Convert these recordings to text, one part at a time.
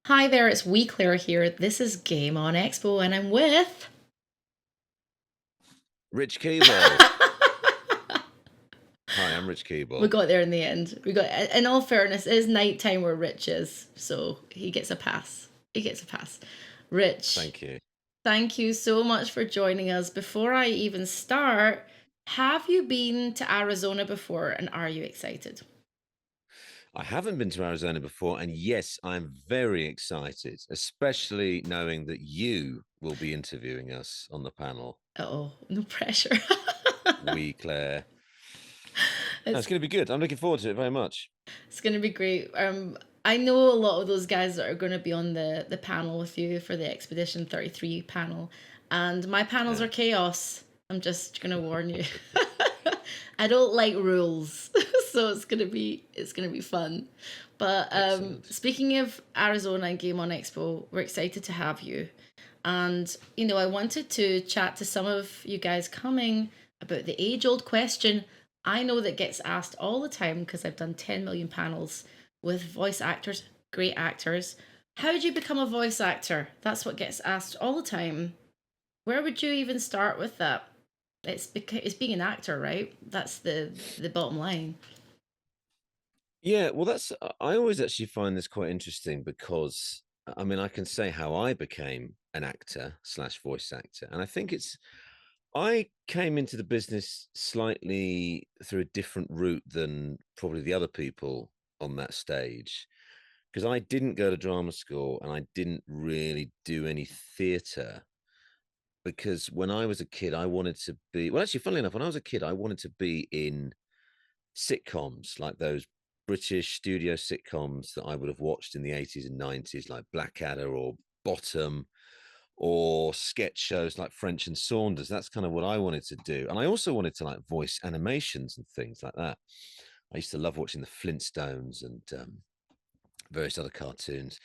Hi there, it's Claire here. This is Game on Expo, and I'm with. Rich Keeble. Hi, I'm Rich We Keeble. got there in the end. We got. In all fairness, it is night time where Rich is, so he gets a pass. He gets a pass. Rich, Thank you. thank you so much for joining us. Before I even start, have you been to Arizona before, and are you excited? I haven't been to Arizona before, and yes, I'm very excited, especially knowing that you will be interviewing us on the panel. Oh, no pressure. Claire. No, it's it's going to be good. I'm looking forward to it very much. It's gonna be great. I know a lot of those guys that are going to be on the panel with you for the Expedition 33 panel, and my panels are Yeah. chaos. I'm just gonna warn you. I don't like rules, so it's gonna be fun. But Excellent. speaking of Arizona and Game on Expo, we're excited to have you. And I wanted to chat to some of you guys coming about the age-old question I know that gets asked all the time because I've done 10 million panels with voice actors, great actors. How did you become a voice actor? That's what gets asked all the time. Where would you even start with that? It's being an actor, right? That's the bottom line. Yeah, well, I always actually find this quite interesting because, I mean, I can say how I became an actor slash voice actor. And I came into the business slightly through a different route than probably the other people on that stage because I didn't go to drama school and I didn't really do any theatre because when I was a kid, I wanted to be, well, actually, funnily enough, when I was a kid, I wanted to be in sitcoms like those British studio sitcoms that I would have watched in the 80s and 90s, like Blackadder or Bottom, or sketch shows like French and Saunders. That's kind of what I wanted to do. And I also wanted to like voice animations and things like that. I used to love watching the Flintstones and various other cartoons.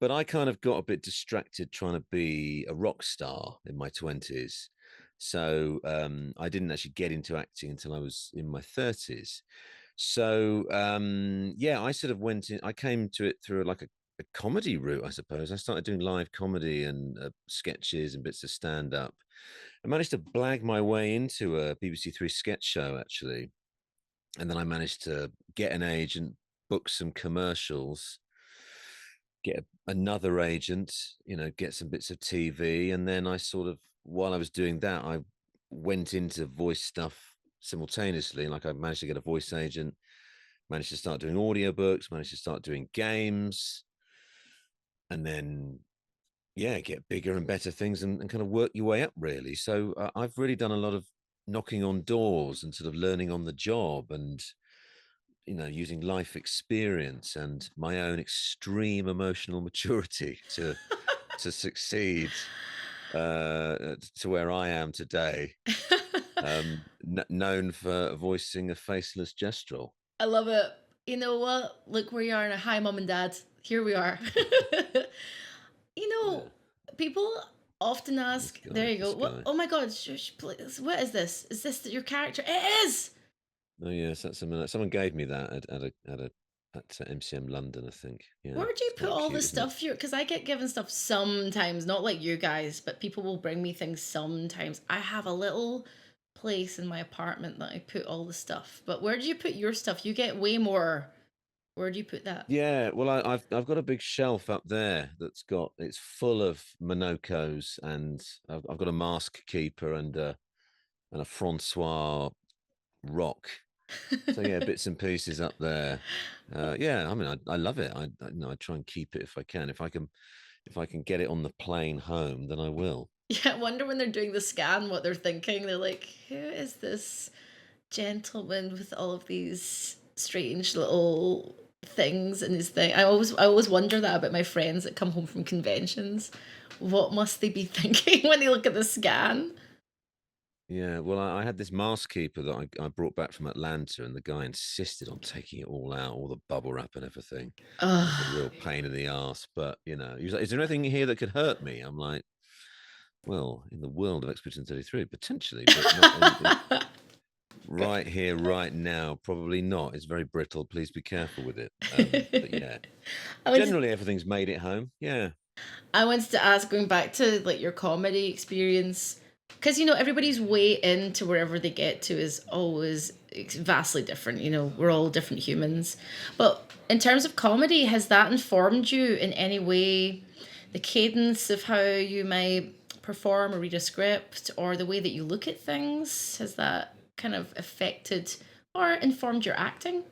But I kind of got a bit distracted trying to be a rock star in my 20s. So I didn't actually get into acting until I was in my 30s. So yeah, I sort of went in, I came to it through like a comedy route, I suppose. I started doing live comedy and sketches and bits of stand up. I managed to blag my way into a BBC Three sketch show actually, and then I managed to get an agent, book some commercials, get another agent, get some bits of TV, and then I sort of, while I was doing that, I went into voice stuff simultaneously. Like I managed to get a voice agent, managed to start doing audiobooks, managed to start doing games, and then yeah, get bigger and better things and kind of work your way up really. So I've really done a lot of knocking on doors and sort of learning on the job and using life experience and my own extreme emotional maturity to succeed to where I am today. Known for voicing a faceless gestural. I love it. You know what? Look where you are now. Hi, mom and dad. Here we are. you Yeah, know, people often this ask, there guy, you go. this What? guy. Oh my God. What is this? Is this your character? It is. Oh yes, that's someone gave me that at MCM London, I think. Yeah, Where do you it's put quite all the cute, isn't it? stuff? Because I get given stuff sometimes, not like you guys, but people will bring me things sometimes. I have a little place in my apartment that I put all the stuff. But where do you put your stuff? You get way more. Where do you put that? Yeah, well, I've got a big shelf up there it's full of Monocos, and I've got a mask keeper and a Francois rock. So yeah, bits and pieces up there. Yeah, I mean, I love it. I try and keep it if I can. If I can get it on the plane home, then I will. Yeah, I wonder when they're doing the scan what they're thinking. They're like, who is this gentleman with all of these strange little things in his thing? I always wonder that about my friends that come home from conventions. What must they be thinking when they look at the scan? Yeah, well, I had this mask keeper that I brought back from Atlanta, and the guy insisted on taking it all out, all the bubble wrap and everything. It was a Ugh. real pain in the ass, but he was like, "Is there anything here that could hurt me?" I'm like, "Well, in the world of Expedition 33, potentially, but not in." right here, right now, probably not. It's very brittle. Please be careful with it. But yeah, I wanted generally everything's made it home. Yeah. I wanted to ask, going back to like your comedy experience, because you know everybody's way into wherever they get to is always vastly different. You know, we're all different humans, but in terms of comedy, has that informed you in any way? The cadence of how you might perform or read a script, or the way that you look at things, has that kind of affected or informed your acting?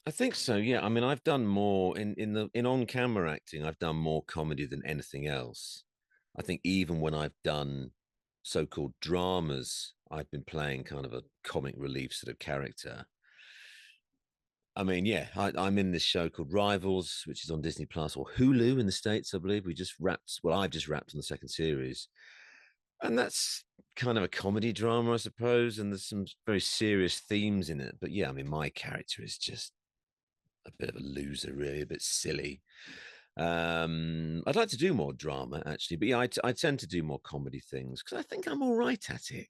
I think so. Yeah. I mean, I've done more in on camera acting. I've done more comedy than anything else. I think even when I've done so-called dramas, I've been playing kind of a comic relief sort of character. I mean, yeah, I'm in this show called Rivals, which is on Disney Plus or Hulu in the States, I believe. We just wrapped, well, I've just wrapped on the second series. And that's kind of a comedy drama, I suppose. And there's some very serious themes in it. But yeah, I mean, my character is just a bit of a loser, really, a bit silly. I'd like to do more drama, actually. But yeah, I tend to do more comedy things because I think I'm all right at it,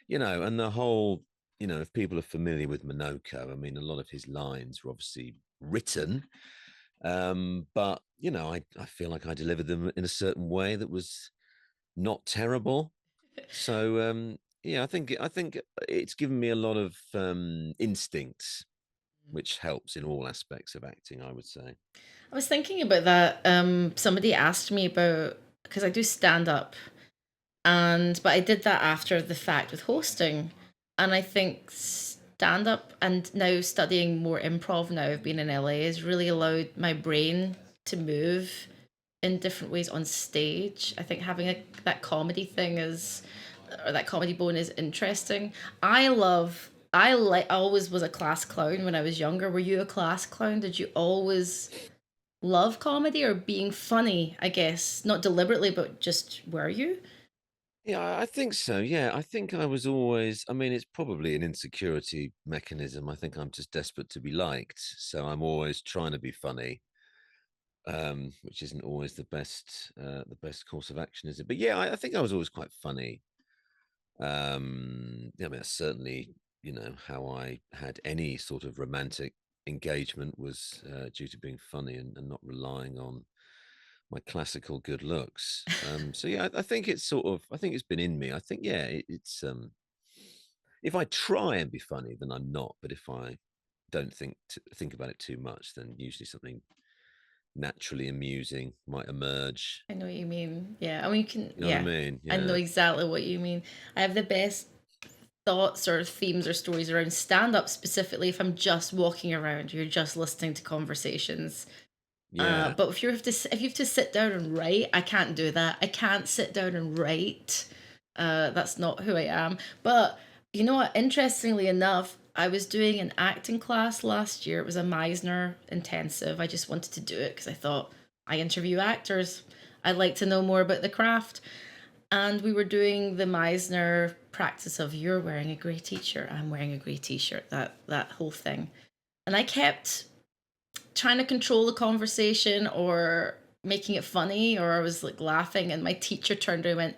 and the whole, if people are familiar with Minoko, I mean, a lot of his lines were obviously written, but I feel like I delivered them in a certain way that was not terrible. So yeah, I think it's given me a lot of instincts, which helps in all aspects of acting, I would say. I was thinking about that. Somebody asked me about, because I do stand up, and but I did that after the fact with hosting, and I think stand up and now studying more improv now, I've been in LA, has really allowed my brain to move in different ways on stage. I think having that comedy thing is, or that comedy bone is interesting. I always was a class clown when I was younger. Were you a class clown? Did you always love comedy or being funny? I guess not deliberately, but just were you? Yeah, I think so. Yeah, I think I was always, I mean, it's probably an insecurity mechanism. I think I'm just desperate to be liked. So I'm always trying to be funny, which isn't always the best course of action, is it? But yeah, I think I was always quite funny. Yeah, I mean, that's certainly, how I had any sort of romantic engagement was due to being funny and not relying on my classical good looks. So yeah, I think it's I think it's been in me. I think yeah, it's if I try and be funny, then I'm not. But if I don't think about it too much, then usually something naturally amusing might emerge. I know what you mean. Yeah. I mean, you can, You know what I yeah. mean? I know Yeah, exactly what you mean. I have the best thoughts or themes or stories around stand up specifically if I'm just walking around, you're just listening to conversations. yeah. But if you have to sit down and write, I can't do that. I can't sit down and write. That's not who I am. But you know what? Interestingly enough, I was doing an acting class last year. It was a Meisner intensive. I just wanted to do it because I thought I interview actors. I'd like to know more about the craft. And we were doing the Meisner practice of you're wearing a grey t-shirt, I'm wearing a grey t-shirt, that whole thing. And I kept trying to control the conversation or making it funny, or I was like laughing, and my teacher turned around and went,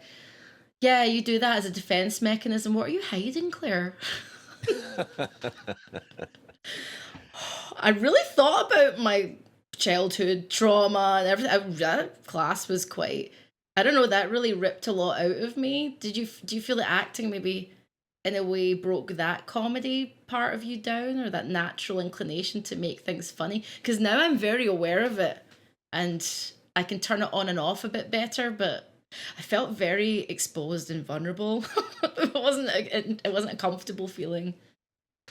yeah, you do that as a defense mechanism. What are you hiding, Claire? I really thought about my childhood trauma and everything. That class was quite, I don't know, that really ripped a lot out of me. Do you feel that acting maybe in a way broke that comedy part of you down, or that natural inclination to make things funny? Because now I'm very aware of it and I can turn it on and off a bit better, but I felt very exposed and vulnerable. It wasn't a comfortable feeling.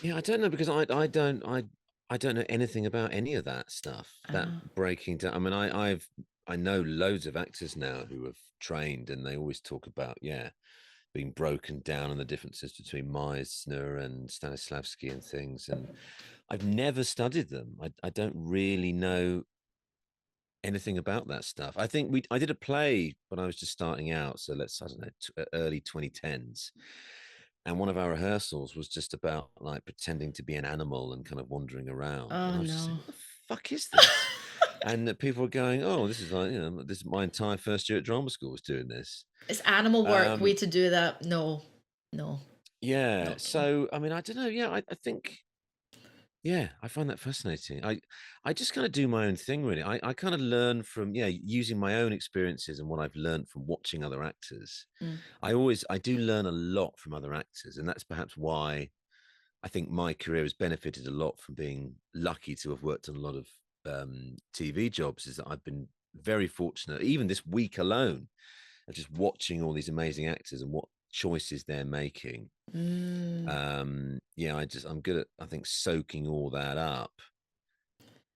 Yeah, I don't know because I don't know anything about any of that stuff. That Uh, breaking down. I mean, I know loads of actors now who have trained, and they always talk about being broken down and the differences between Meisner and Stanislavski and things. And I've never studied them. I don't really know anything about that stuff. I think I did a play when I was just starting out. So I don't know, early 2010s. And one of our rehearsals was just about like pretending to be an animal and kind of wandering around. And oh I was just saying, no. what the fuck is this? And people were going, oh, this is like, this is my entire first year at drama school was doing this. It's animal work, way Um, to do that. No, no. Yeah. Okay. So, I mean, I don't know. Yeah, I think, yeah, I find that fascinating. I just kind of do my own thing, really. I kind of learn from, yeah, using my own experiences and what I've learned from watching other actors. Mm. I do learn a lot from other actors, and that's perhaps why I think my career has benefited a lot from being lucky to have worked on a lot of TV jobs. Is that I've been very fortunate, even this week alone, of just watching all these amazing actors and what choices they're making. Mm. Yeah, I'm good at, I think, soaking all that up.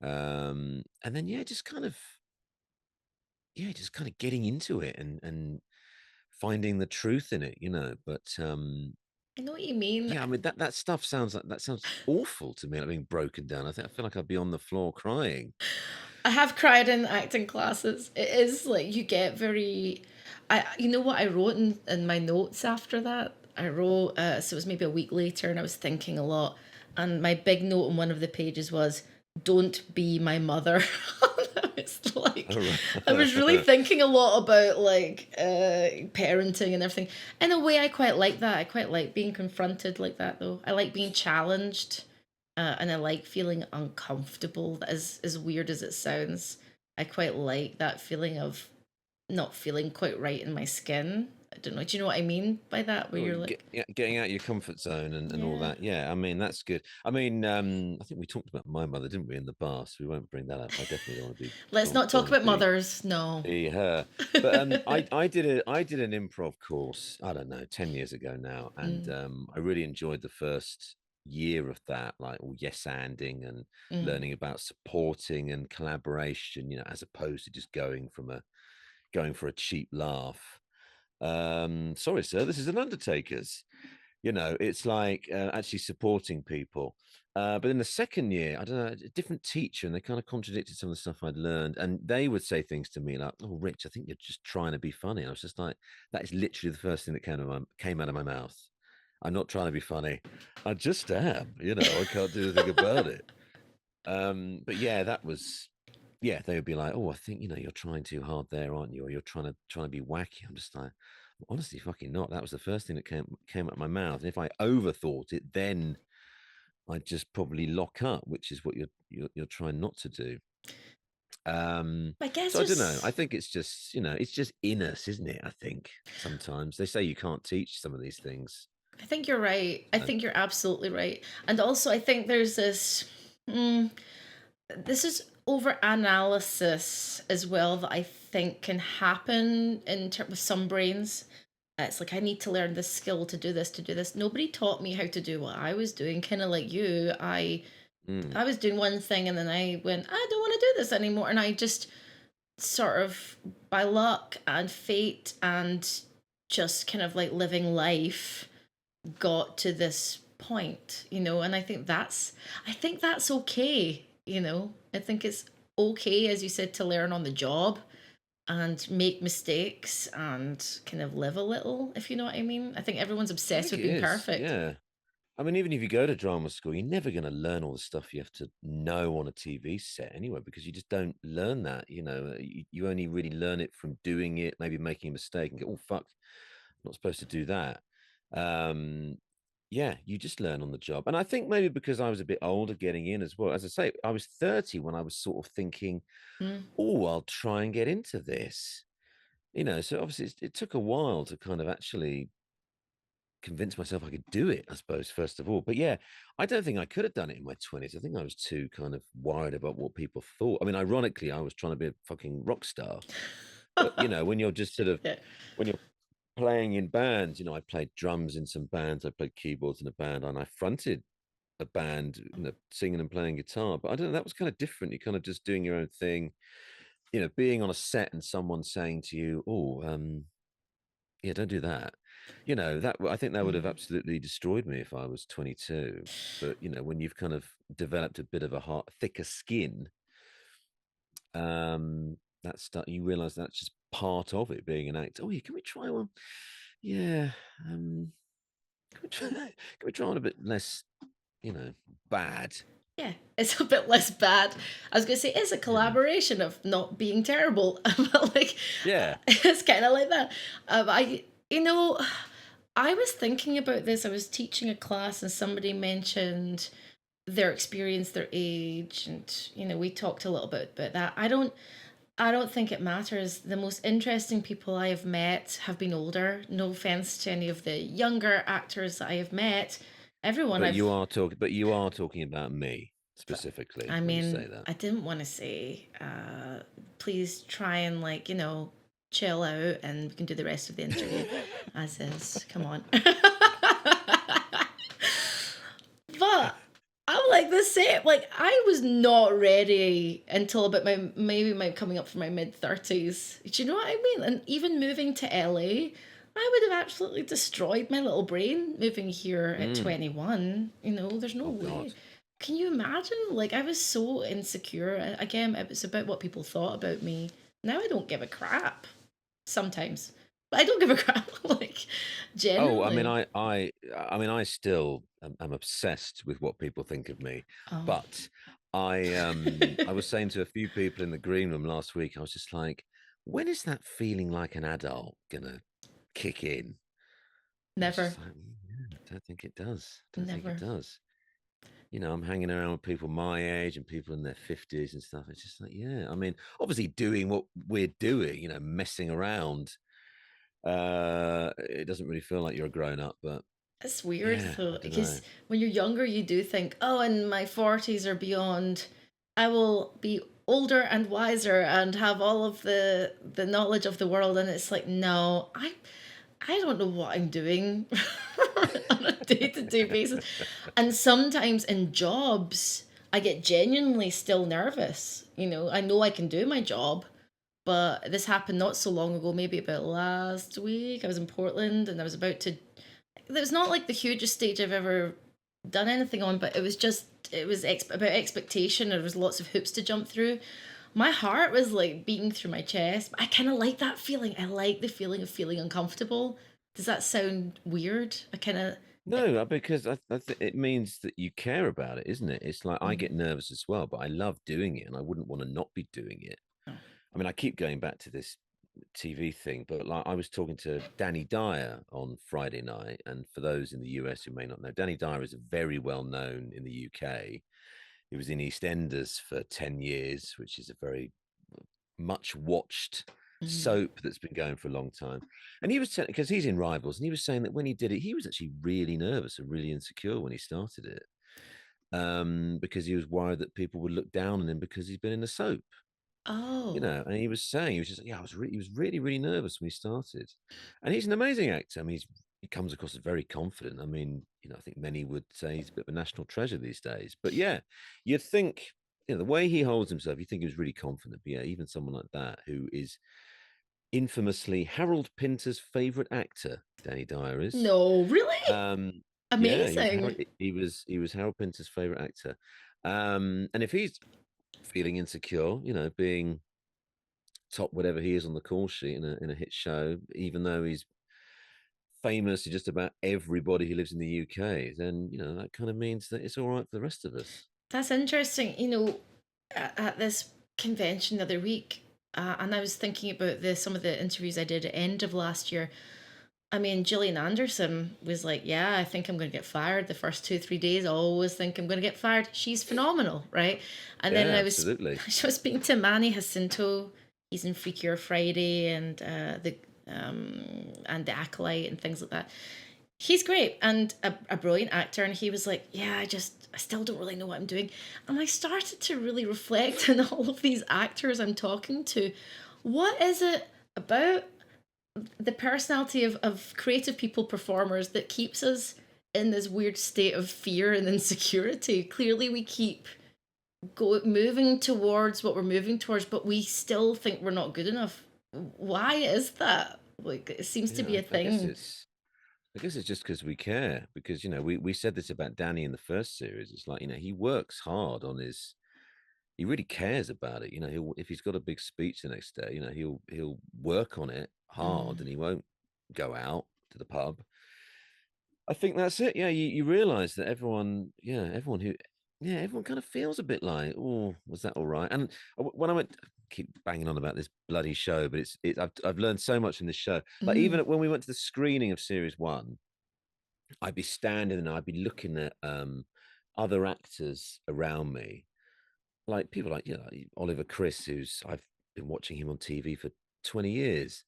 And then yeah, just kind of getting into it and finding the truth in it, you know. But I know what you mean. yeah, I mean that stuff sounds like that sounds awful to me, like being broken down. I feel like I'd be on the floor crying. I have cried in acting classes. It is like you get very. You know what I wrote in my notes after that? I wrote, so it was maybe a week later, and I was thinking a lot. And my big note on one of the pages was, "Don't be my mother." It's like All I was really right. thinking a lot about like parenting and everything. In a way, I quite like that. I quite like being confronted like that, though. I like being challenged. And I like feeling uncomfortable. As weird as it sounds, I quite like that feeling of not feeling quite right in my skin. I don't know. Do you know what I mean by that? Where Oh, you're like, yeah, getting out of your comfort zone and all yeah. that. Yeah, I mean, that's good. I mean, I think we talked about my mother, didn't we, in the past? We won't bring that up. I definitely don't want to be Let's not don't talk want to about mothers. No. be her. But I did an improv course, I don't know, 10 years ago now, and Mm, I really enjoyed the first year of that, like all yes anding and mm. learning about supporting and collaboration, you know, as opposed to just going for a cheap laugh. Sorry, sir, this is an Undertaker's. You know, it's like actually supporting people. But in the second year, I don't know, a different teacher, and they kind of contradicted some of the stuff I'd learned. And they would say things to me like, "Oh, Rich, I think you're just trying to be funny." And I was just like, "That is literally the first thing that came out of my mouth. I'm not trying to be funny. I just am. You know, I can't do anything about it." But yeah, that was yeah, they would be like, "Oh, I think, you know, you're trying too hard there, aren't you? Or you're trying to be wacky." I'm just like, honestly, fucking not. That was the first thing that came out of my mouth. And if I overthought it, then I'd just probably lock up, which is what you're trying not to do. I guess So I don't know. I there's. think it's just, you know, it's just in us, isn't it? I think sometimes they say you can't teach some of these things. I think you're right. I And think you're absolutely right. And also, I think there's this. Mm, this is over analysis as well that I think can happen in terms with some brains. It's like I need to learn this skill to do this, to do this. Nobody taught me how to do what I was doing. Kind of like you, mm, I was doing one thing and then I went, I don't want to do this anymore, and I just sort of by luck and fate and just kind of like living life got to this point, and I think that's okay, I think it's okay, as you said, to learn on the job and make mistakes and kind of live a little, if you know what I mean. I think everyone's I obsessed think with it being is. perfect. Yeah. I mean, even if you go to drama school, you're never going to learn all the stuff you have to know on a TV set anyway, because you just don't learn that. You know, you only really learn it from doing it, maybe making a mistake and go, "Oh fuck, I'm not supposed to do that." Um, yeah, you just learn on the job. And I think maybe because I was a bit older getting in as well. As I say, I was 30 when I was sort of thinking, Mm. "Oh, I'll try and get into this." You know, so obviously it took a while to kind of actually convince myself I could do it, I suppose, first of all. But yeah, I don't think I could have done it in my 20s. I think I was too kind of worried about what people thought. I mean, ironically, I was trying to be a fucking rock star. But, you know, when you're just sort of, Yeah. when you're playing in bands, you know, I played drums in some bands, I played keyboards in a band, and I fronted a band, you know, singing and playing guitar. But I don't know, that was kind of different. You're kind of just doing your own thing, you know, being on a set and someone saying to you, "Oh, yeah, don't do that." You know, I think that would have Mm. absolutely destroyed me if I was 22. But, you know, when you've kind of developed a bit of a thicker skin, that's you realize that's just part of it being an actor. "Oh, yeah, can we try one?" "Yeah, can we try can we try one a bit less, you know, bad?" Yeah, it's a bit less bad. I was gonna say it's a Yeah. collaboration of not being terrible, but like Yeah. it's kind of like that. I, you know, I was thinking about this. I was teaching a class and somebody mentioned their experience, their age, and we talked a little bit about that. I don't think it matters. The most interesting people I have met have been older. No offense to any of the younger actors that I have met. Everyone But I've you are talking about me specifically I when you say mean, that. I didn't want to say, please try and chill out and we can do the rest of the interview as is. Come on. But I'm like the same. Like I was not ready until about my coming up for my mid 30s. Do you know what I mean? And even moving to LA, I would have absolutely destroyed my little brain moving here at Mm. 21. There's no Oh God. way. Can you imagine? Like I was so insecure. Again, it was about what people thought about me. Now I don't give a crap. Sometimes, but I don't give a crap. Like Oh, I mean, generally. I still am obsessed with what people think of me. Oh. But I was saying to a few people in the green room last week, I was just like, when is that feeling like an adult gonna kick in? And I was Never. just like, yeah, I don't think it does. I don't think it Never. does. I'm hanging around with people my age and people in their 50s and stuff. It's just like, yeah, I mean, obviously doing what we're doing, messing around. It doesn't really feel like you're a grown up, but It's weird yeah, though, I don't know. because when you're younger, you do think, oh, in my 40s or beyond, I will be older and wiser and have all of the knowledge of the world. And it's like, no, I don't know what I'm doing on a day-to-day basis. And sometimes in jobs, I get genuinely still nervous. I know I can do my job, but this happened not so long ago, maybe about last week. I was in Portland and I was about to it was not like the hugest stage I've ever done anything on, but it was about expectation. There was lots of hoops to jump through. My heart was like beating through my chest. I kind of like that feeling. I like the feeling of feeling uncomfortable. Does that sound weird? I kind of. No, because it means that you care about it, isn't it? It's like I Mm, get nervous as well, but I love doing it and I wouldn't want to not be doing it. oh. I mean, I keep going back to this TV thing, but like I was talking to Danny Dyer on Friday night. And for those in the US who may not know, Danny Dyer is very well known in the UK. He was in EastEnders for 10 years, which is a very much watched Mm. soap that's been going for a long time. And he was saying, because he's in Rivals, and he was saying that when he did it, he was actually really nervous and really insecure when he started it, because he was worried that people would look down on him because he's been in a soap, Oh. and he was saying, he was just, yeah, he was really, really nervous when he started. And he's an amazing actor. I mean, he comes across as very confident. I mean, I think many would say he's a bit of a national treasure these days. But yeah, you'd think, the way he holds himself, you think he was really confident. But yeah, even someone like that who is infamously Harold Pinter's favorite actor, Danny Dyer is. No, really? Um, yeah, Amazing. he was Harold Pinter's favorite actor. And if he's feeling insecure, being top whatever he is on the call sheet in a hit show, even though he's famous to just about everybody who lives in the UK, then that kind of means that it's all right for the rest of us. That's interesting. At this convention the other week, and I was thinking about some of the interviews I did at the end of last year. I mean, Gillian Anderson was like, "Yeah, I think I'm going to get fired the first 2 3 days. I always think I'm going to get fired." She's phenomenal, right? And then Yeah, I was absolutely. I was speaking to Manny Jacinto. He's in Freakier Friday and the Acolyte and things like that. He's great and a brilliant actor, and he was like, "Yeah, I still don't really know what I'm doing." And I started to really reflect on all of these actors I'm talking to. What is it about the personality of creative people, performers, that keeps us in this weird state of fear and insecurity? Clearly we keep moving towards what we're moving towards, but we still think we're not good enough. Why is that? Like, it seems to Yeah, be a thing. I guess it's just because we care. Because we said this about Danny in the first series. It's like he works hard on his. He really cares about it. If he's got a big speech the next day, he'll work on it hard, Mm. and he won't go out to the pub. I think that's it. Yeah, you realize that everyone who, yeah, everyone kind of feels a bit like, oh, was that all right? And when I went, I keep banging on about this bloody show, but I've learned so much in this show. Like Mm. even when we went to the screening of series one. I'd be standing and I'd be looking at other actors around me, like people like, like Oliver Chris, who's I've been watching him on TV for 20 years.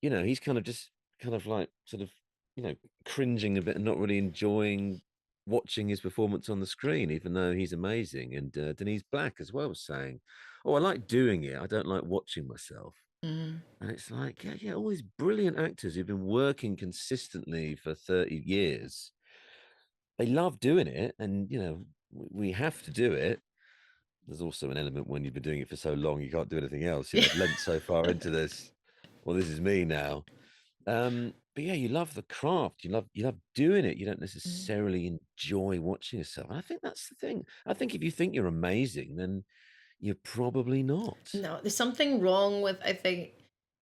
He's kind of just kind of like sort of, you know, cringing a bit and not really enjoying watching his performance on the screen, even though he's amazing. And Denise Black as well was saying, "Oh, I like doing it. I don't like watching myself." Mm. And it's like, yeah, yeah, all these brilliant actors who've been working consistently for 30 years, they love doing it. And, we have to do it. There's also an element when you've been doing it for so long, you can't do anything else. I've lent so far into this. Well, this is me now. But yeah, you love the craft. You love doing it. You don't Mm. necessarily enjoy watching yourself. And I think that's the thing. I think if you think you're amazing, then you're probably not. No, there's something wrong with, I think,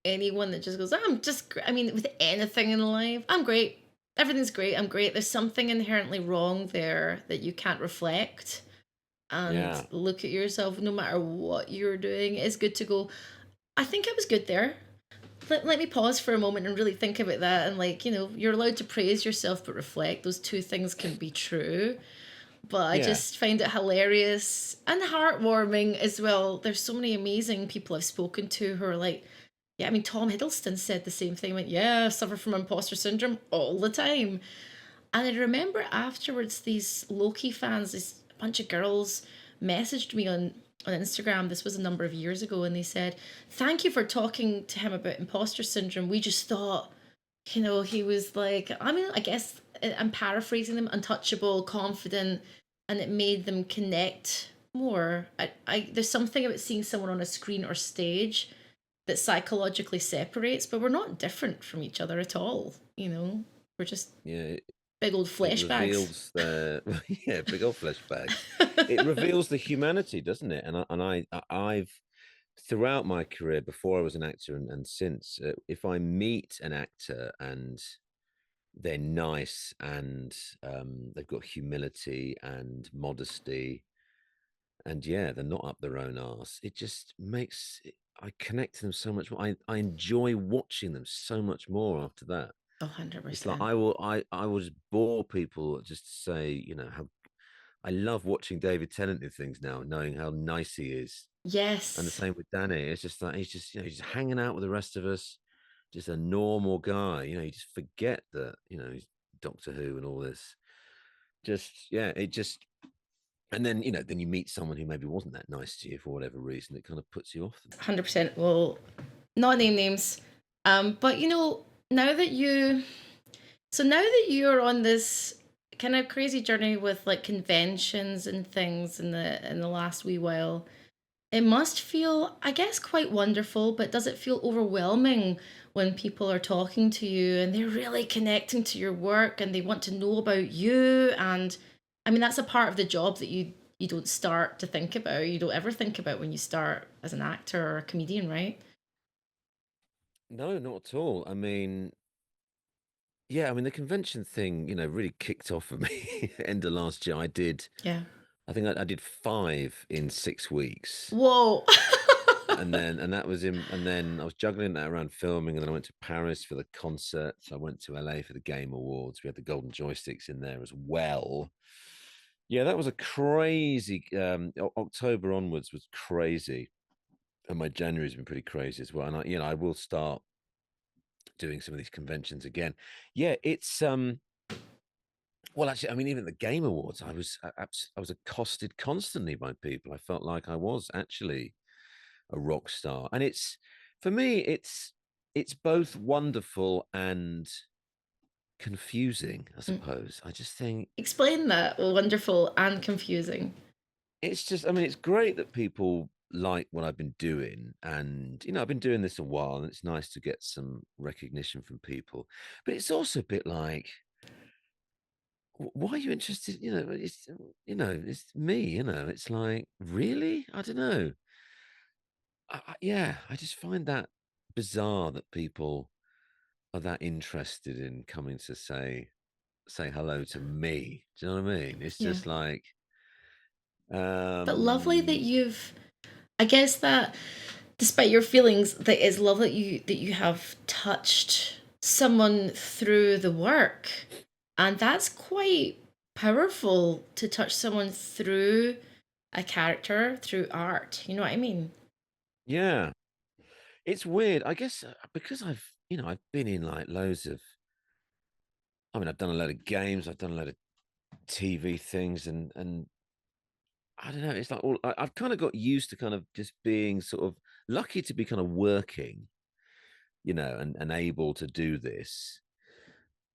anyone that just goes, I'm just, I mean, with anything in life, I'm great. Everything's great. I'm great. There's something inherently wrong there that you can't reflect and Yeah. look at yourself no matter what you're doing. It's good to go, I think I was good there. Let me pause for a moment and really think about that. And, like, you're allowed to praise yourself, but reflect. Those two things can be true. But I Yeah. just find it hilarious and heartwarming as well. There's so many amazing people I've spoken to who are like, yeah, I mean, Tom Hiddleston said the same thing. Went, yeah, I suffer from imposter syndrome all the time. And I remember afterwards, these Loki fans, this bunch of girls, messaged me on Instagram. This was a number of years ago, and they said, "Thank you for talking to him about imposter syndrome. We just thought, he was like, I mean, I guess I'm paraphrasing them, untouchable, confident, and it made them connect more. There's something about seeing someone on a screen or stage that psychologically separates, but we're not different from each other at all. We're just Yeah. big old It flesh bags." reveals the yeah, big old flesh bags. It reveals the humanity, doesn't it? I've throughout my career, before I was an actor and since, if I meet an actor and they're nice and they've got humility and modesty, and yeah, they're not up their own arse, it just makes I connect to them so much more. I enjoy watching them so much more after that. Oh, It's like 100%. I will just bore people just to say, how I love watching David Tennant in things now, knowing how nice he is. And the Yes, same with Danny. It's just like he's just, he's hanging out with the rest of us, just a normal guy. You just forget that, he's Doctor Who and all this. Just yeah, it just and then then you meet someone who maybe wasn't that nice to you for whatever reason, it kind of puts you off them. 100%. Well, not name names. But now that you so now that you're on this kind of crazy journey with like conventions and things in the last wee while, it must feel, I guess, quite wonderful, but does it feel overwhelming when people are talking to you and they're really connecting to your work and they want to know about you? And I mean, that's a part of the job that you don't start to think about. You don't ever think about when you start as an actor or a comedian, right? No, not at all. I mean, yeah, I mean the convention thing, really kicked off for me end of last year. Yeah. I think I did 5 in 6 weeks. Whoa. And that was in and then I was juggling that around filming, and then I went to Paris for the concert. So I went to LA for the Game Awards. We had the golden joysticks in there as well. Yeah, that was a crazy October onwards was crazy. And my January's been pretty crazy as well. And I will start doing some of these conventions again. Yeah, it's well, actually, I mean, even at the Game Awards, I was accosted constantly by people. I felt like I was actually a rock star, and it's for me, it's both wonderful and confusing, I Mm. suppose. I just think Explain that. Wonderful and confusing. it's just, I mean, it's great that people like what I've been doing, and I've been doing this a while, and it's nice to get some recognition from people. But it's also a bit like, why are you interested? It's me. It's like, really? I don't know. Yeah, I just find that bizarre that people are that interested in coming to say hello to me. Do you know what I mean? It's Yeah. just like, But lovely um, that you've, I guess that despite your feelings, that it's lovely that you have touched someone through the work. And that's quite powerful to touch someone through a character, through art. You know what I mean? Yeah, it's weird. I guess because I've been in like loads of. I mean, I've done a load of games. I've done a load of TV things, and I don't know. It's like I've kind of got used to kind of just being sort of lucky to be kind of working, and able to do this,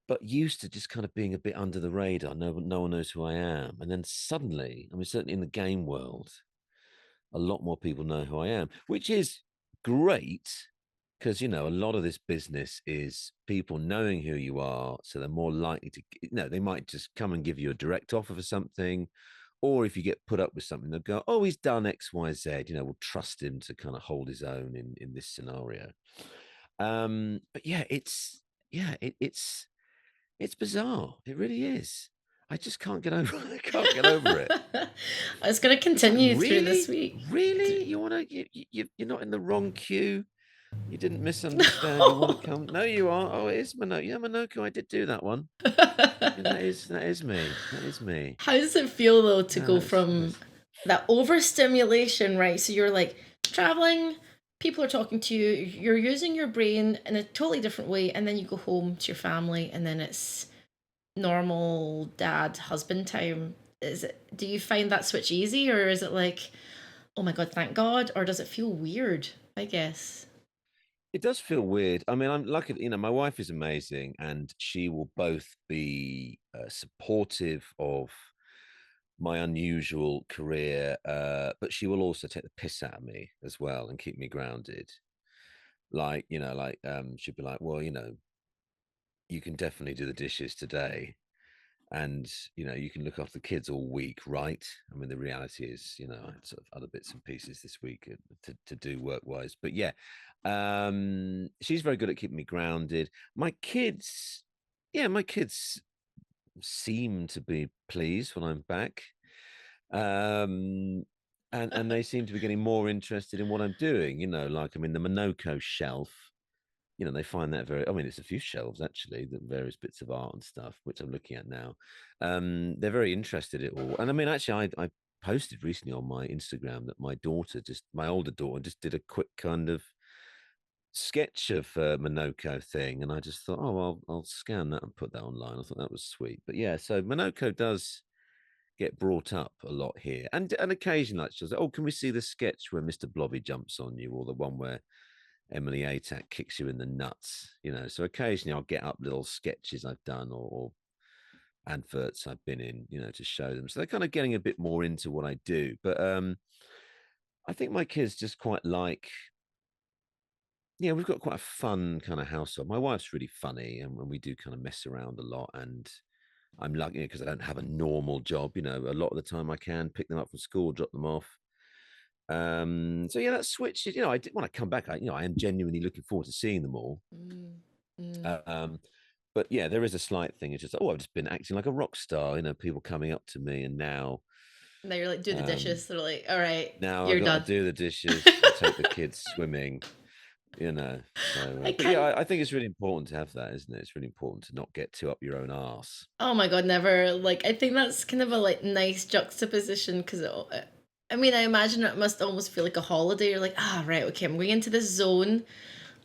but used to just kind of being a bit under the radar. No one knows who I am. And then suddenly, I mean, certainly in the game world, a lot more people know who I am, which is great because, a lot of this business is people knowing who you are. So they're more likely to, they might just come and give you a direct offer for something. Or if you get put up with something, they'll go, oh, he's done X, Y, Z, we'll trust him to kind of hold his own in this scenario. But yeah, it's bizarre. It really is. I just can't get over I can't get over it. It's going to It's like, continue through this really? week. Really? You wanna you're not in the wrong queue? You didn't misunderstand, you wanna No. come. No, you are. Oh, it is Minoko. Yeah, Minoko, I did do that one. Yeah, that is me. That is me. How does it feel though to No, go that's from nice. that overstimulation, right? So you're like traveling, people are talking to you, you're using your brain in a totally different way, and then you go home to your family, and then it's normal dad husband time. Do you find that switch easy, or is it like, oh my god, thank God, or does it feel weird? I guess. It does feel weird. I mean, I'm lucky, my wife is amazing, and she will both be, supportive of my unusual career, but she will also take the piss out of me as well and keep me grounded. Like, she'd be like, "Well, you can definitely do the dishes today, and you can look after the kids all week, right?" I mean, the reality is, I had sort of other bits and pieces this week, to do work wise, but yeah, she's very good at keeping me grounded. My kids seem to be pleased when I'm back, um, and they seem to be getting more interested in what I'm doing. Like, I mean, the Minoko shelf. They find that very. I mean, it's a few shelves actually, the various bits of art and stuff, which I'm looking at now. They're very interested in it all, and I mean, actually, I posted recently on my Instagram that my older daughter, just did a quick kind of sketch of Minoko thing, and I just thought, oh, I'll scan that and put that online. I thought that was sweet, but yeah, so Minoko does get brought up a lot here, and occasionally, like, she'll say, "Oh, can we see the sketch where Mr. Blobby jumps on you, or the one where Emily Atack kicks you in the nuts?" So occasionally I'll get up little sketches I've done, or adverts I've been in, to show them. So they're kind of getting a bit more into what I do. But I think my kids just quite like. Yeah, we've got quite a fun kind of household. My wife's really funny, and we do kind of mess around a lot. And I'm lucky because I don't have a normal job. A lot of the time I can pick them up from school, drop them off. So yeah, that switch. I did when I come back. I am genuinely looking forward to seeing them all. Mm, mm. Um, but yeah, there is a slight thing. It's just, oh, I've just been acting like a rock star. People coming up to me, and Now you're like, do the um, dishes. They're like, all right, now I you're got to done. do the dishes and take the kids swimming. So, I but yeah, can't. I think it's really important to have that, isn't it? It's really important to not get too up your own arse. Oh my god, never. Like, I think that's kind of a like nice juxtaposition because I mean, I imagine it must almost feel like a holiday. You're like, ah, right, okay, I'm going into this zone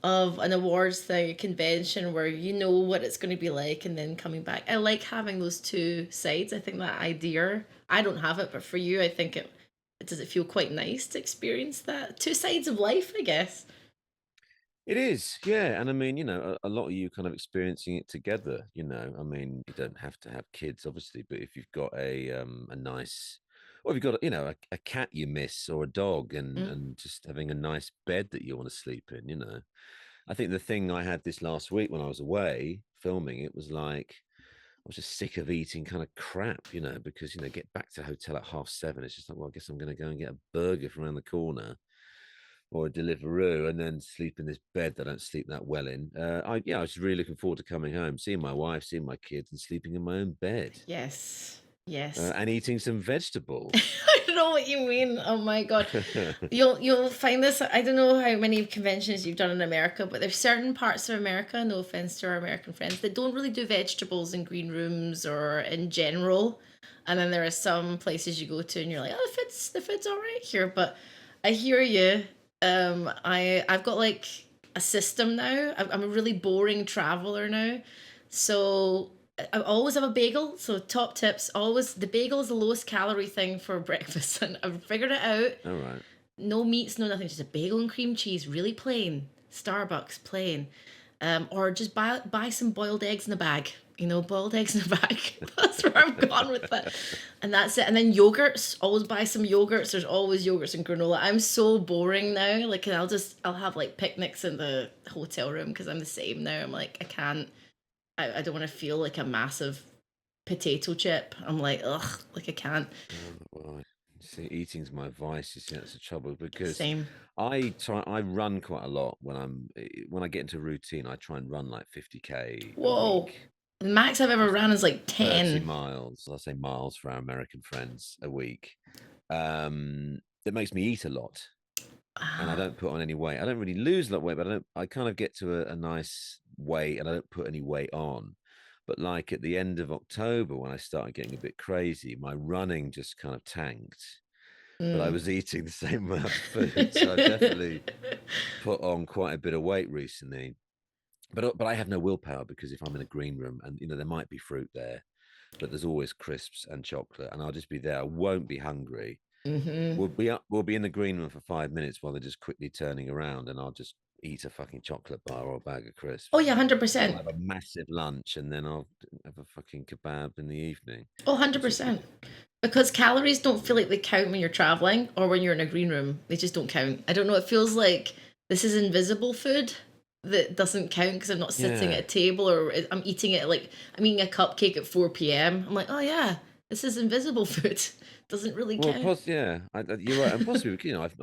of an awards thing, a convention where you know what it's going to be like, and then coming back. I like having those two sides. I think that idea. I don't have it, but for you, I think it. Does it feel quite nice to experience that two sides of life? I guess. It is, yeah, and I mean, a lot of you kind of experiencing it together. I mean, you don't have to have kids, obviously, but if you've got a nice, or if you've got a cat you miss, or a dog, and Mm. and just having a nice bed that you want to sleep in. I think the thing I had this last week when I was away filming it was like I was just sick of eating kind of crap, because get back to the hotel at 7:30. It's just like, well, I guess I'm going to go and get a burger from around the corner or a Deliveroo, and then sleep in this bed that I don't sleep that well in. I was really looking forward to coming home, seeing my wife, seeing my kids, and sleeping in my own bed, Yes. Yes. and eating some vegetables. I know what you mean. Oh my god. You'll find this. I don't know how many conventions you've done in America, but there's certain parts of America, no offense to our American friends, that don't really do vegetables in green rooms or in general. And then there are some places you go to and you're like, oh, the food's all right here. But I hear you. I've got like a system now. I'm a really boring traveler now. So I always have a bagel. So top tips, always the bagel is the lowest calorie thing for breakfast. And I've figured it out. All right. No meats, no nothing, just a bagel and cream cheese, really plain. Starbucks, plain. Or just buy some boiled eggs in a bag. You know, boiled eggs in a bag. That's where I'm gone with it. And that's it. And then yogurts. Always buy some yogurts. There's always yogurts and granola. I'm so boring now. Like, and I'll have like picnics in the hotel room because I'm the same now. I'm like, I can't. I don't want to feel like a massive potato chip. I'm like, ugh, like I can't. Well, see, eating's my vice. You see, that's the trouble because Same. I run quite a lot when I get into routine. I try and run like 50K a Whoa. week, The max I've ever just ran is like 30 10. miles. I say miles for our American friends a week. That makes me eat a lot, and I Ah, don't put on any weight. I don't really lose a lot of weight, but I kind of get to a nice weight, and I don't put any weight on. But like at the end of October, when I started getting a bit crazy, my running just kind of tanked. But I mm. was eating the same amount of food, so I've definitely put on quite a bit of weight recently. But I have no willpower because if I'm in a green room and there might be fruit there, but there's always crisps and chocolate, and I'll just be there. I won't be hungry. Hmm. We'll be in the green room for 5 minutes while they're just quickly turning around, and I'll just eat a fucking chocolate bar or a bag of Oh crisps. yeah, hundred And then I'll percent. have a massive lunch, and then I'll have a fucking kebab in the evening. Oh, Which is 100%. Because calories don't feel like they count when you're traveling or when you're in a green room. They just don't count. I don't know. It feels like this is invisible food that doesn't count because I'm not sitting at yeah. a table or I'm eating it like I'm eating a cupcake at 4 p.m. I'm like, oh yeah, this is invisible food. Doesn't really Well, count. yeah, you're right, and possibly I've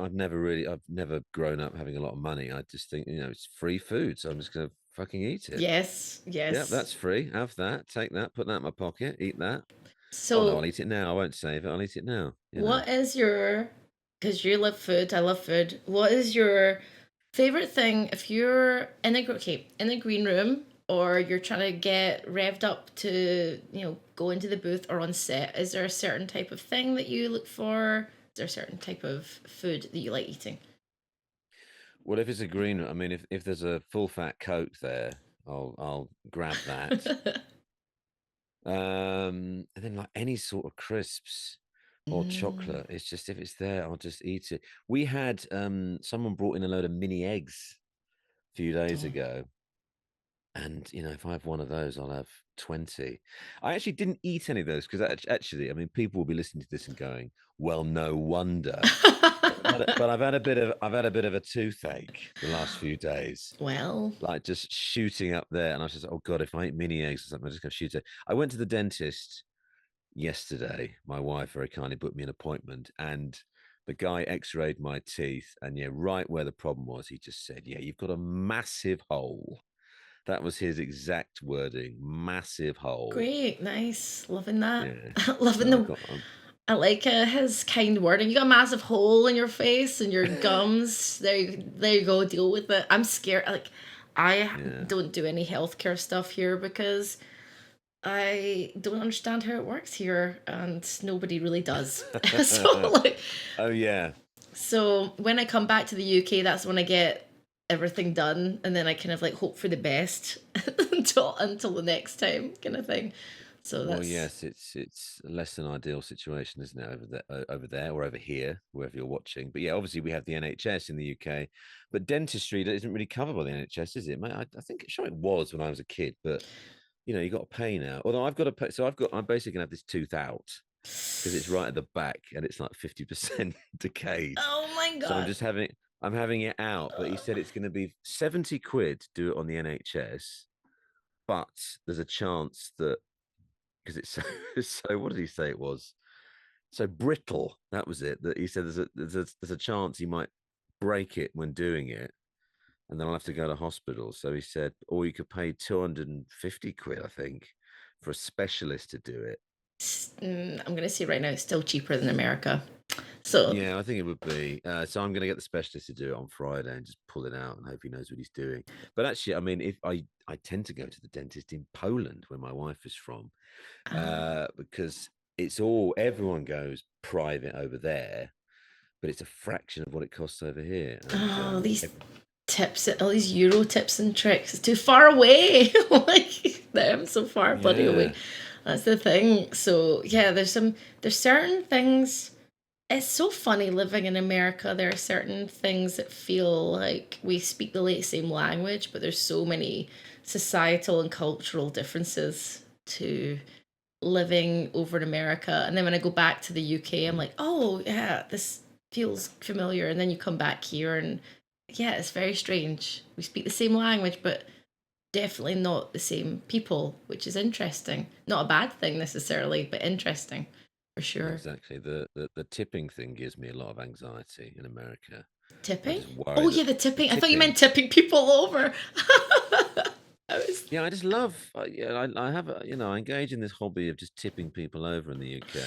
never grown up having a lot of money. I just think it's free food, so I'm just gonna fucking eat it. Yes, Yeah, yes. that's free. Have that. Take that. Put that in my pocket. Eat that. Oh no, I'll So eat it now. I won't save it. I'll eat it now. what is your, because you love food, I love food. What is your favorite thing if you're in a okay, in a green room or you're trying to get revved up to, go into the booth or on set? Is there a certain type of thing that you look for? Is there a certain type of food that you like eating? Well, if it's a green, I mean, if there's a full fat Coke there, I'll grab that. And then like any sort of crisps or Mm. chocolate, it's just if it's there, I'll just eat it. We had someone brought in a load of mini eggs a few days Oh. ago. And if I have one of those, I'll have 20. I actually didn't eat any of those because actually, I mean, people will be listening to this and going, "Well, no wonder." But I've had a bit of a toothache the last few days, Well, like just shooting up there, and I was just, oh god, if I eat mini eggs or something, I'm just gonna shoot it. I went to the dentist yesterday. My wife very kindly booked me an appointment, and the guy X-rayed my teeth, and yeah, right where the problem was, he just said, "Yeah, you've got a massive hole." That was his exact wording, massive hole. great, nice, loving that. Yeah. Loving So I the got I like his kind wording. You got a massive hole in your face and your gums. There you go. Deal with it. I'm scared. Like, I yeah. don't do any healthcare stuff here because I don't understand how it works here, and nobody really does. so like, Oh, yeah. so when I come back to the UK, that's when I get everything done, and then I kind of like hope for the best until the next time, kind of thing. So Well, that's yes, it's a less than ideal situation, isn't it, over there or over here, wherever you're watching. But yeah, obviously we have the NHS in the UK, but dentistry that isn't really covered by the NHS, is it? I think sure it was when I was a kid, but you got to pay now. Although I've got to pay, so I'm basically gonna have this tooth out because it's right at the back and it's like 50% decayed. oh my So god. I'm having it out, but he said it's going to be 70 quid to do it on the NHS, but there's a chance that because it's so, so what did he say it was? So brittle, that was it. That he said there's a chance he might break it when doing it, and then I'll have to go to hospital. So he said, or you could pay 250 quid, I think, for a specialist to do it. I'm gonna say right now it's still cheaper than America. So, Yeah, I think it would be. So I'm going to get the specialist to do it on Friday and just pull it out and hope he knows what he's doing. But actually, I mean, if I tend to go to the dentist in Poland, where my wife is from, ah, because it's all everyone goes private over there, but it's a fraction of what it costs over here. And oh, these tips, all these Euro tips and tricks, it's too far away. Like, I'm so far bloody away. yeah, That's the thing. So, yeah, there's certain things. It's so funny living in America. There are certain things that feel like we speak the same language, but there's so many societal and cultural differences to living over in America. And then when I go back to the UK, I'm like, oh, yeah, this feels familiar. And then you come back here and yeah, it's very strange. We speak the same language, but definitely not the same people, which is interesting. Not a bad thing necessarily, but interesting for sure. exactly. The tipping thing gives me a lot of anxiety in America. I Tipping? just worry Oh that yeah, the the tipping. I thought you tipping. meant tipping people over. I was. Yeah, I just love. Yeah, I have. I engage in this hobby of just tipping people over in the UK,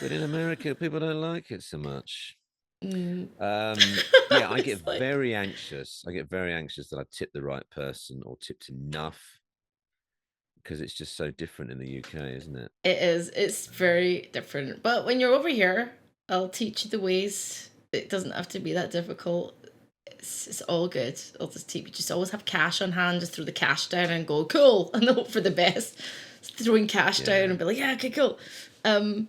but in America, people don't like it so much. Mm. Yeah, I I get was like, very anxious. I get very anxious that I tip the right person or tipped enough because it's just so different in the UK, isn't it? it is. It's very different. But when you're over here, I'll teach you the ways. It doesn't have to be that difficult. It's all good. I'll just teach you. Just always have cash on hand. Just throw the cash down and go cool, and hope for the best. Just throwing cash down Yeah. and be like, yeah, okay, cool. Um,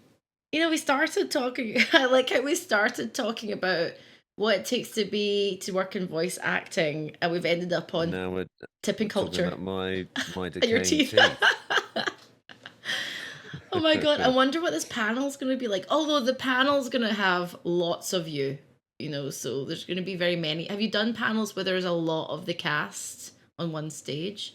we started talking. I like how we started talking about what it takes to work in voice acting, and we've ended up And on now tipping we're talking culture about my and your decaying teeth. teeth. Oh my god, I wonder what this panel's going to be like. Although the panel's going to have lots of you, so there's going to be very many. Have you done panels where there's a lot of the cast on one stage?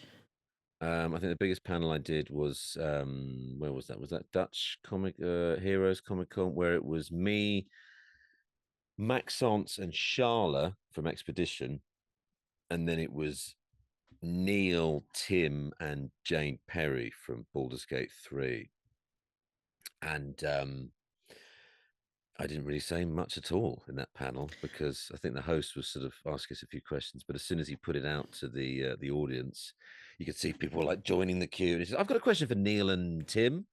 I think the biggest panel I did was where was that? Was that Dutch Comic Heroes Comic Con where it was me, Maxence, and Charla from Expedition, and then it was Neil, Tim, and Jane Perry from Baldur's Gate 3. And I didn't really say much at all in that panel because I think the host was sort of asking us a few questions. But as soon as he put it out to the audience, you could see people like joining the queue. And he said, "I've got a question for Neil and Tim.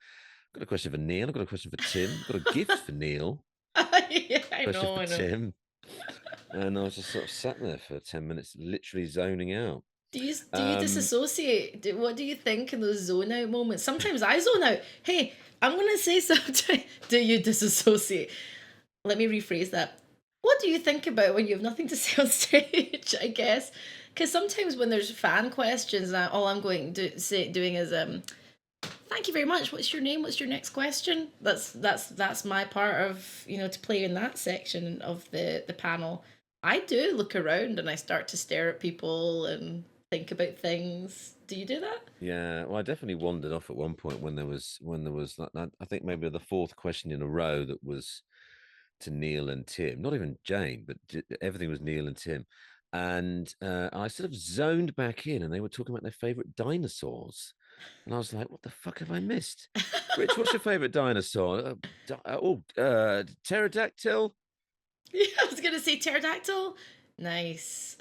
I've got a question for Neil. I've got a question for Tim. I've got a gift for Neil. Yeah, I Question know, for I know. Tim." And I was just sort of sat there for 10 minutes, literally zoning out. Do you Um, disassociate? What do you think in those zone out moments? Sometimes I zone out. Hey, I'm gonna say something. Do you disassociate? Let me rephrase that. What do you think about when you have nothing to say on stage? I guess because sometimes when there's fan questions, all I'm going to doing is thank you very much. What's your name? What's your next question? That's my part of to play in that section of the panel. I do look around and I start to stare at people and think about things. Do you do that? yeah, well, I definitely wandered off at one point when there was like I think maybe the fourth question in a row that was to Neil and Tim, not even Jane, but everything was Neil and Tim. And I sort of zoned back in and they were talking about their favorite dinosaurs. And I was like, what the fuck have I missed? Rich, what's your favorite dinosaur? Pterodactyl. Yeah, I was gonna say pterodactyl. Nice.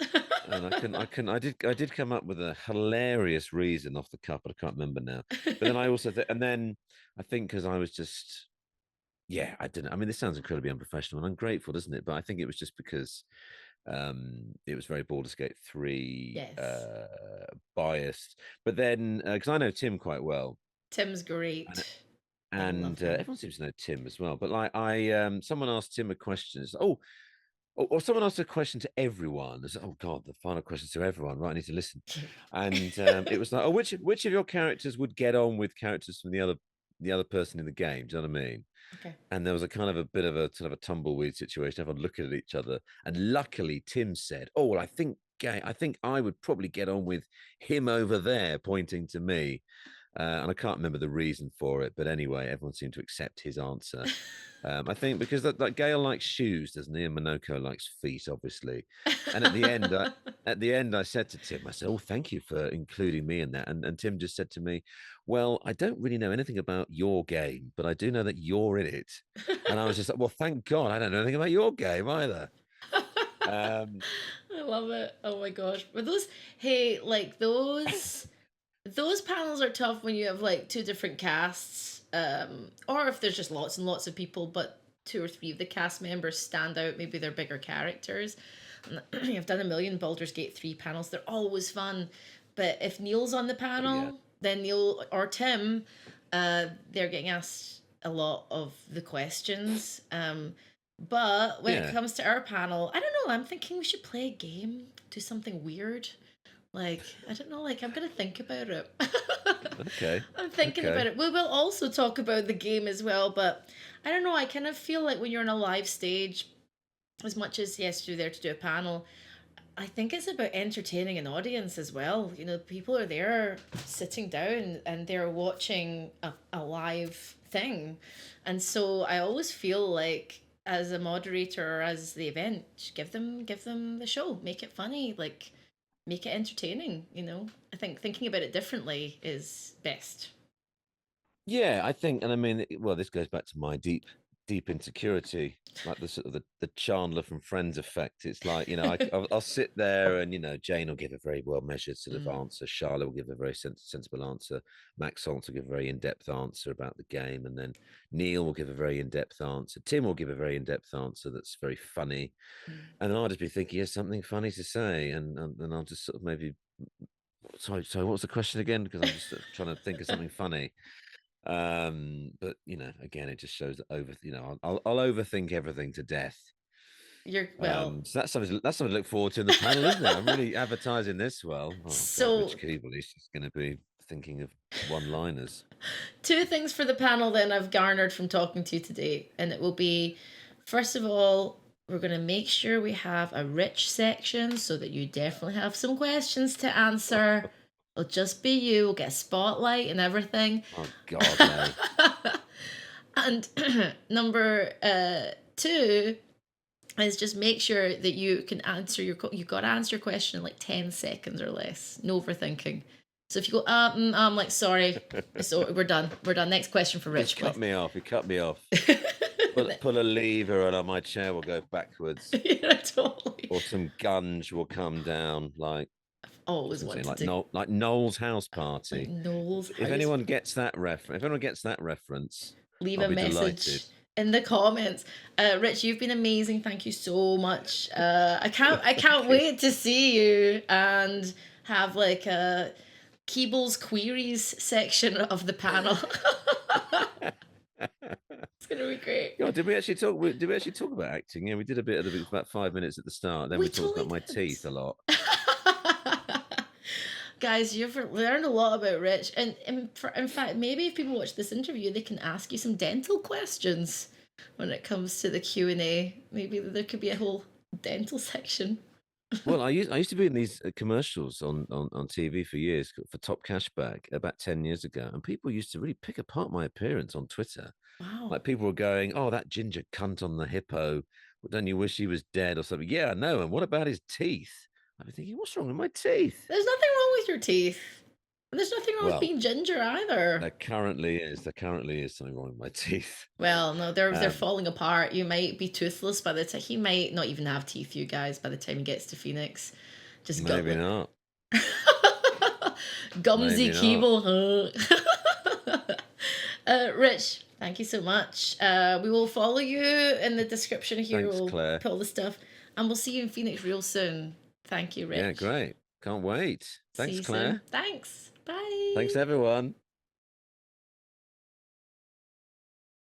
And I did come up with a hilarious reason off the cuff, but I can't remember now. But then I also, and then I think because I was just, yeah, I didn't. I mean, this sounds incredibly unprofessional and ungrateful, doesn't it? But I think it was just because it was very Baldur's Gate 3 Yes, biased. But then, because I know Tim quite well, Tim's and great. I love him. everyone seems to know Tim as well. But like, someone asked Tim a question. It's, or someone asked a question to everyone. It's, oh God, the final question to everyone. Right, I need to listen. And it was like, oh, which of your characters would get on with characters from the other person in the game? Do you know what I mean? Okay. And there was a kind of a bit of a sort of a tumbleweed situation. Everyone looking at each other, and luckily Tim said, "Oh, well, I think I would probably get on with him over there," pointing to me. And I can't remember the reason for it, but anyway, everyone seemed to accept his answer. I think because that Gale likes shoes, doesn't he? And Monoko likes feet, obviously. And at the end, I said to Tim, I said, "Oh, thank you for including me in that." And Tim just said to me, "Well, I don't really know anything about your game, but I do know that you're in it." And I was just like, "Well, thank God, I don't know anything about your game either." Um, I love it. Oh my gosh. But those, hey, like those panels are tough when you have like two different casts, or if there's just lots and lots of people, but two or three of the cast members stand out. Maybe they're bigger characters. I've done a million Baldur's Gate 3 panels. They're always fun. But if Neil's on the oh yeah, panel, then Neil or Tim, they're getting asked a lot of the questions. But when it yeah, comes to our panel, I don't know. I'm thinking we should play a game, do something weird. Like, I don't know, like, I'm gonna think about it. okay, I'm thinking about okay. it. We will also talk about the game as well, but I don't know, I kind of feel like when you're on a live stage, as much as, yes, you're there to do a panel, I think it's about entertaining an audience as well. You know, people are there sitting down and they're watching a live thing. And so I always feel like as a moderator or as the event, just give them the show. Make it funny. Like make it entertaining, you know? I think thinking about it differently is best. Yeah, I think, and I mean, well, this goes back to my deep insecurity, like the sort of the Chandler from Friends effect. It's like, I'll sit there and, Jane will give a very well measured sort of Mm, answer. Charlotte will give a very sensible answer. Max Holt will give a very in depth answer about the game. And then Neil will give a very in depth answer. Tim will give a very in depth answer that's very funny. mm. And then I'll just be thinking, yes, something funny to say. And I'll just sort of maybe, sorry, what was the question again? Because I'm just sort of trying to think of something funny. But again, it just shows that I'll overthink everything to death. You're well. So that's something to look forward to in the panel, isn't it? I'm really advertising this well. Oh God, Rich So Keeble, he's just going to be thinking of one-liners. two things for the panel then I've garnered from talking to you today, and it will be first of all, we're going to make sure we have a rich section so that you definitely have some questions to answer. It'll just be you, we'll get a spotlight and everything. Oh God, no. And number two is just make sure that you can answer you got to answer your question in like 10 seconds or less. No overthinking. So if you go I'm like sorry, so we're done, next question for Just Rich, cut please. me off. You cut me off. Pull a lever and my chair will go backwards, Yeah, totally. or some gunge will come down like Always something wanted like to like Noel's house like party. Noel's If house. anyone gets that reference, Leave I'll a be delighted. message in the comments. Rich, you've been amazing. Thank you so much. I can't Thank you. wait to see you and have like a Keeble's queries section of the panel. It's gonna be great. Yeah, did we actually talk? Did we actually talk about acting? Yeah, we did a bit of about 5 minutes at the start. Then We we talked totally about my did. teeth a lot. Guys, you've learned a lot about Rich, and in fact, maybe if people watch this interview, they can ask you some dental questions when it comes to the Q&A. Maybe there could be a whole dental section. Well, I used to be in these commercials on TV for years for Top Cashback about 10 years ago, and people used to really pick apart my appearance on Twitter. Wow. Like people were going, "Oh, that ginger cunt on the hippo. Don't you wish he was dead or something?" Yeah, I know. And what about his teeth? I've been thinking, what's wrong with my teeth? There's nothing wrong with your teeth. And there's nothing wrong with Well, being ginger either. there currently is. There currently is something wrong with my teeth. Well, no, they're Um, falling apart. You might be toothless by the time he might not even have teeth, you guys, by the time he gets to Phoenix. Just gut maybe like not. Gumsy Maybe not. Keeble. Huh? Rich, thank you so much. We will follow you in the description here. Thanks, We'll Claire. put all the stuff, and we'll see you in Phoenix real soon. Thank you, Yeah, Rich. great. Can't wait. See Thanks, you soon. Claire. Thanks. Thanks, Bye. everyone.